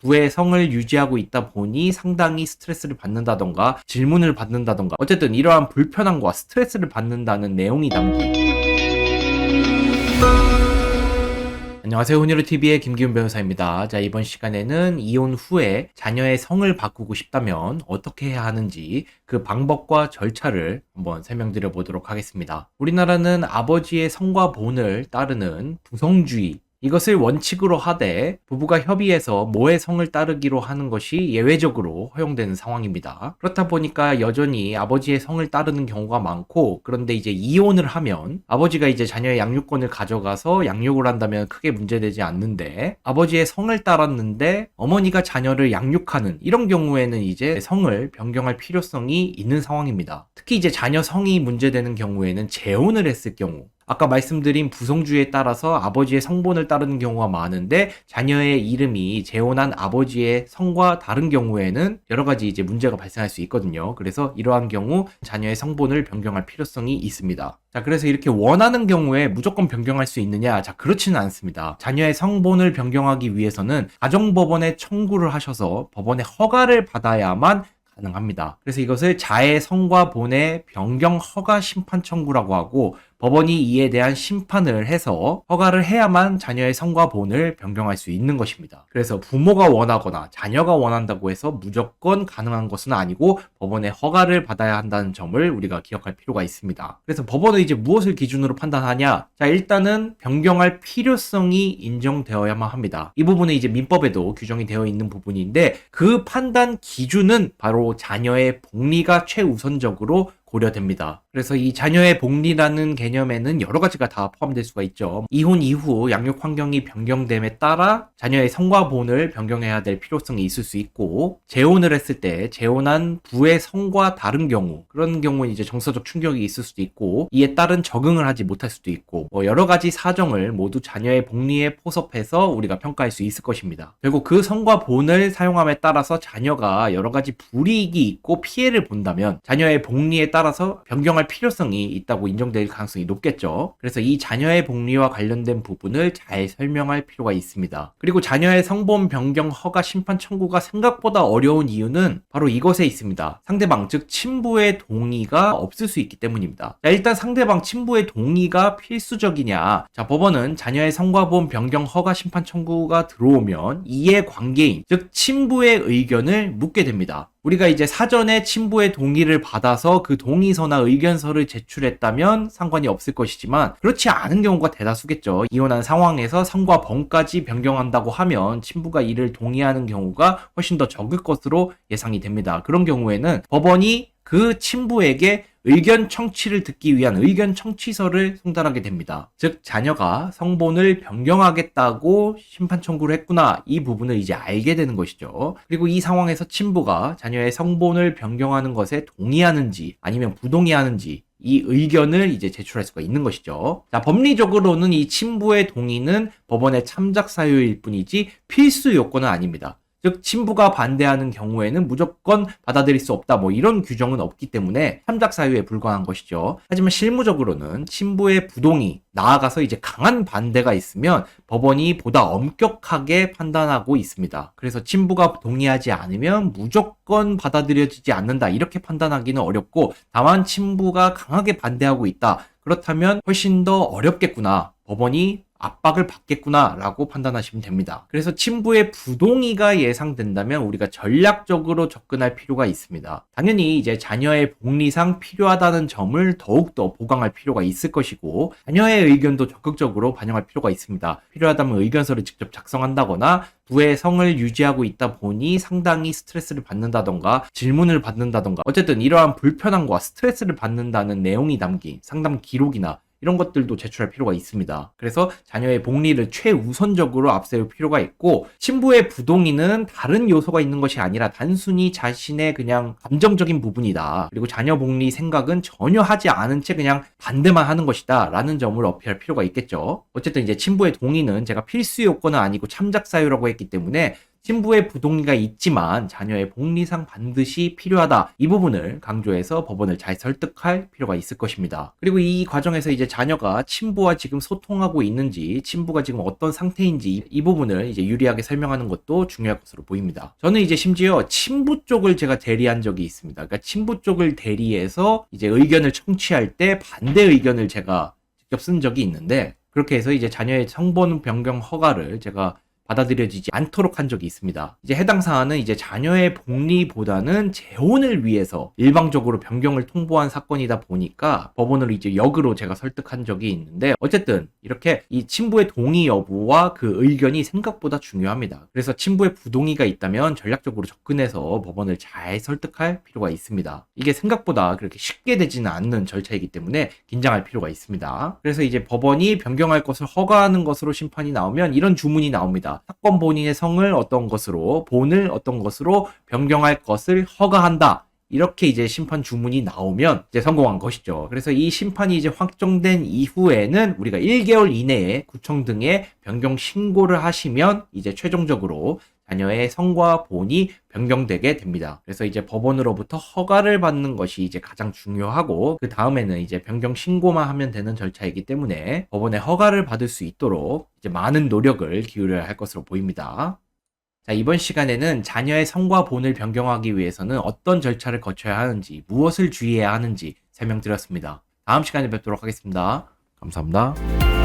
부의 성을 유지하고 있다 보니 상당히 스트레스를 받는다던가 질문을 받는다던가 어쨌든 이러한 불편함과 스트레스를 받는다는 내용이 담긴. 안녕하세요. 훈이루TV의 김기훈 변호사입니다. 자, 이번 시간에는 이혼 후에 자녀의 성을 바꾸고 싶다면 어떻게 해야 하는지 그 방법과 절차를 한번 설명드려 보도록 하겠습니다. 우리나라는 아버지의 성과 본을 따르는 부성주의, 이것을 원칙으로 하되 부부가 협의해서 모의 성을 따르기로 하는 것이 예외적으로 허용되는 상황입니다. 그렇다 보니까 여전히 아버지의 성을 따르는 경우가 많고, 그런데 이제 이혼을 하면 아버지가 이제 자녀의 양육권을 가져가서 양육을 한다면 크게 문제되지 않는데, 아버지의 성을 따랐는데 어머니가 자녀를 양육하는 이런 경우에는 이제 성을 변경할 필요성이 있는 상황입니다. 특히 이제 자녀 성이 문제되는 경우에는 재혼을 했을 경우, 아까 말씀드린 부성주의에 따라서 아버지의 성본을 따르는 경우가 많은데 자녀의 이름이 재혼한 아버지의 성과 다른 경우에는 여러 가지 이제 문제가 발생할 수 있거든요. 그래서 이러한 경우 자녀의 성본을 변경할 필요성이 있습니다. 자, 그래서 이렇게 원하는 경우에 무조건 변경할 수 있느냐? 자, 그렇지는 않습니다. 자녀의 성본을 변경하기 위해서는 가정법원에 청구를 하셔서 법원의 허가를 받아야만 가능합니다. 그래서 이것을 자의 성과 본의 변경 허가 심판 청구라고 하고, 법원이 이에 대한 심판을 해서 허가를 해야만 자녀의 성과 본을 변경할 수 있는 것입니다. 그래서 부모가 원하거나 자녀가 원한다고 해서 무조건 가능한 것은 아니고 법원의 허가를 받아야 한다는 점을 우리가 기억할 필요가 있습니다. 그래서 법원은 이제 무엇을 기준으로 판단하냐? 자, 일단은 변경할 필요성이 인정되어야만 합니다. 이 부분은 이제 민법에도 규정이 되어 있는 부분인데, 그 판단 기준은 바로 자녀의 복리가 최우선적으로 고려됩니다. 그래서 이 자녀의 복리라는 개념에는 여러 가지가 다 포함될 수가 있죠. 이혼 이후 양육 환경이 변경됨에 따라 자녀의 성과 본을 변경해야 될 필요성이 있을 수 있고, 재혼을 했을 때 재혼한 부의 성과 다른 경우, 그런 경우는 이제 정서적 충격이 있을 수도 있고 이에 따른 적응을 하지 못할 수도 있고, 여러 가지 사정을 모두 자녀의 복리에 포섭해서 우리가 평가할 수 있을 것입니다. 결국 그 성과 본을 사용함에 따라서 자녀가 여러 가지 불이익이 있고 피해를 본다면 자녀의 복리에 따라서 변경할 필요성이 있다고 인정될 가능성이 높겠죠. 그래서 이 자녀의 복리와 관련된 부분을 잘 설명할 필요가 있습니다. 그리고 자녀의 성본 변경 허가 심판 청구가 생각보다 어려운 이유는 바로 이것에 있습니다. 상대방, 즉 친부의 동의가 없을 수 있기 때문입니다. 자, 일단 상대방 친부의 동의가 필수적이냐? 자, 법원은 자녀의 성과본 변경 허가 심판 청구가 들어오면 이해관계인, 즉 친부의 의견을 묻게 됩니다. 우리가 이제 사전에 친부의 동의를 받아서 그 동의서나 의견서를 제출했다면 상관이 없을 것이지만, 그렇지 않은 경우가 대다수겠죠. 이혼한 상황에서 성과 본까지 변경한다고 하면 친부가 이를 동의하는 경우가 훨씬 더 적을 것으로 예상이 됩니다. 그런 경우에는 법원이 그 친부에게 의견 청취를 듣기 위한 의견 청취서를 송달하게 됩니다. 즉, 자녀가 성본을 변경하겠다고 심판 청구를 했구나, 이 부분을 이제 알게 되는 것이죠. 그리고 이 상황에서 친부가 자녀의 성본을 변경하는 것에 동의하는지 아니면 부동의하는지, 이 의견을 이제 제출할 수가 있는 것이죠. 자, 법리적으로는 이 친부의 동의는 법원의 참작 사유일 뿐이지 필수 요건은 아닙니다. 즉, 친부가 반대하는 경우에는 무조건 받아들일 수 없다, 이런 규정은 없기 때문에 참작 사유에 불과한 것이죠. 하지만 실무적으로는 친부의 부동의, 나아가서 이제 강한 반대가 있으면 법원이 보다 엄격하게 판단하고 있습니다. 그래서 친부가 동의하지 않으면 무조건 받아들여지지 않는다, 이렇게 판단하기는 어렵고, 다만 친부가 강하게 반대하고 있다, 그렇다면 훨씬 더 어렵겠구나, 법원이 압박을 받겠구나 라고 판단하시면 됩니다. 그래서 친부의 부동의가 예상된다면 우리가 전략적으로 접근할 필요가 있습니다. 당연히 이제 자녀의 복리상 필요하다는 점을 더욱더 보강할 필요가 있을 것이고, 자녀의 의견도 적극적으로 반영할 필요가 있습니다. 필요하다면 의견서를 직접 작성한다거나, 부의 성을 유지하고 있다 보니 상당히 스트레스를 받는다던가 질문을 받는다던가 어쨌든 이러한 불편함과 스트레스를 받는다는 내용이 담긴 상담 기록이나 이런 것들도 제출할 필요가 있습니다. 그래서 자녀의 복리를 최우선적으로 앞세울 필요가 있고, 친부의 부동의는 다른 요소가 있는 것이 아니라 단순히 자신의 그냥 감정적인 부분이다, 그리고 자녀 복리 생각은 전혀 하지 않은 채 그냥 반대만 하는 것이다 라는 점을 어필할 필요가 있겠죠. 어쨌든 이제 친부의 동의는 제가 필수 요건은 아니고 참작 사유라고 했기 때문에 친부의 부동의가 있지만 자녀의 복리상 반드시 필요하다. 이 부분을 강조해서 법원을 잘 설득할 필요가 있을 것입니다. 그리고 이 과정에서 이제 자녀가 친부와 지금 소통하고 있는지, 친부가 지금 어떤 상태인지 이 부분을 이제 유리하게 설명하는 것도 중요할 것으로 보입니다. 저는 이제 심지어 친부 쪽을 제가 대리한 적이 있습니다. 그러니까 친부 쪽을 대리해서 이제 의견을 청취할 때 반대 의견을 제가 직접 쓴 적이 있는데, 그렇게 해서 이제 자녀의 성번 변경 허가를 제가 받아들여지지 않도록 한 적이 있습니다. 이제 해당 사안은 이제 자녀의 복리보다는 재혼을 위해서 일방적으로 변경을 통보한 사건이다 보니까 법원을 이제 역으로 제가 설득한 적이 있는데, 어쨌든 이렇게 이 친부의 동의 여부와 그 의견이 생각보다 중요합니다. 그래서 친부의 부동의가 있다면 전략적으로 접근해서 법원을 잘 설득할 필요가 있습니다. 이게 생각보다 그렇게 쉽게 되지는 않는 절차이기 때문에 긴장할 필요가 있습니다. 그래서 이제 법원이 변경할 것을 허가하는 것으로 심판이 나오면 이런 주문이 나옵니다. 사건 본인의 성을 어떤 것으로, 본을 어떤 것으로 변경할 것을 허가한다. 이렇게 이제 심판 주문이 나오면 이제 성공한 것이죠. 그래서 이 심판이 이제 확정된 이후에는 우리가 1개월 이내에 구청 등에 변경 신고를 하시면 이제 최종적으로 자녀의 성과 본이 변경되게 됩니다. 그래서 이제 법원으로부터 허가를 받는 것이 이제 가장 중요하고, 그 다음에는 이제 변경 신고만 하면 되는 절차이기 때문에 법원의 허가를 받을 수 있도록 이제 많은 노력을 기울여야 할 것으로 보입니다. 자, 이번 시간에는 자녀의 성과 본을 변경하기 위해서는 어떤 절차를 거쳐야 하는지, 무엇을 주의해야 하는지 설명드렸습니다. 다음 시간에 뵙도록 하겠습니다. 감사합니다.